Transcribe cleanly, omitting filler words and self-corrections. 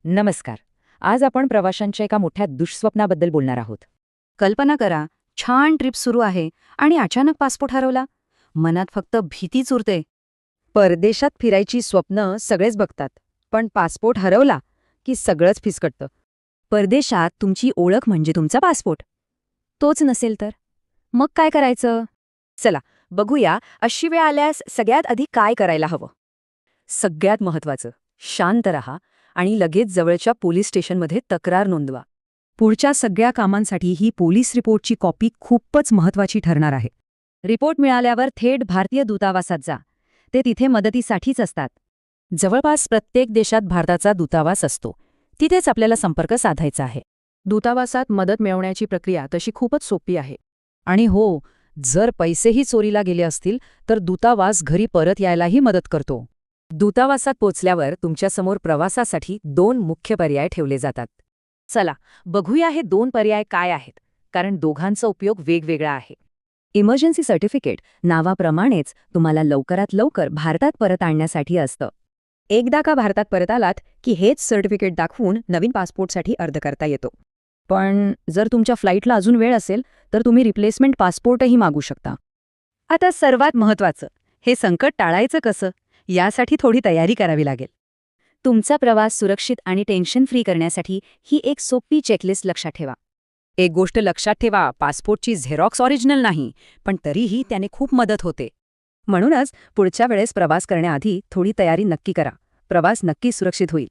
नमस्कार. आज आपण प्रवाशांच्या एका मोठ्या दुःस्वप्नाबद्दल बोलणार आहोत. कल्पना करा, छान ट्रिप सुरू आहे आणि अचानक पासपोर्ट हरवला. मनात फक्त भीतीच उरते. परदेशात फिरायची स्वप्न सगळेच बघतात, पण पासपोर्ट हरवला की सगळंच फिसकटतं. परदेशात तुमची ओळख म्हणजे तुमचा पासपोर्ट. तोच नसेल तर मग काय करायचं? चला बघूया अशी वेळ आल्यास सगळ्यात आधी काय करायला हवं. सगळ्यात महत्त्वाचं, शांत रहा आणि लगेच जवळच्या पोलीस स्टेशनमध्ये तक्रार नोंदवा. पुढच्या सगळ्या कामांसाठी ही पोलीस रिपोर्टची कॉपी खूपच महत्त्वाची ठरणार आहे. रिपोर्ट मिळाल्यावर थेट भारतीय दूतावासात जा. ते तिथे मदतीसाठीच असतात. जवळपास प्रत्येक देशात भारताचा दूतावास असतो. तिथेच आपल्याला संपर्क साधायचा आहे. दूतावासात मदत मिळवण्याची प्रक्रिया तशी खूपच सोपी आहे. आणि हो, जर पैसेही चोरीला गेले असतील तर दूतावास घरी परत यायलाही मदत करतो. दूतावासात पोचल्यावर तुमच्यासमोर प्रवासासाठी 2 मुख्य पर्याय ठेवले जातात. चला बघूया हे 2 पर्याय काय आहेत, कारण दोघांचा उपयोग वेगवेगळा आहे. इमर्जन्सी सर्टिफिकेट नावाप्रमाणेच तुम्हाला लवकरात लवकर भारतात परत आणण्यासाठी असतं. एकदा का भारतात परत आलात की हेच सर्टिफिकेट दाखवून नवीन पासपोर्टसाठी अर्ज करता येतो. पण जर तुमच्या फ्लाईटला अजून वेळ असेल तर तुम्ही रिप्लेसमेंट पासपोर्टही मागू शकता. आता सर्वात महत्त्वाचं, हे संकट टाळायचं कसं, यासाठी थोडी तयारी करावी लागेल. तुमचा प्रवास सुरक्षित आणि टेन्शन फ्री करण्यासाठी ही एक सोपी चेकलिस्ट लक्षात ठेवा. एक गोष्ट लक्षात ठेवा, पासपोर्टची झेरॉक्स ओरिजिनल नाही, पण तरीही त्याने खूप मदत होते. म्हणूनच पुढच्या वेळेस प्रवास करण्याआधी थोडी तयारी नक्की करा. प्रवास नक्की सुरक्षित होईल.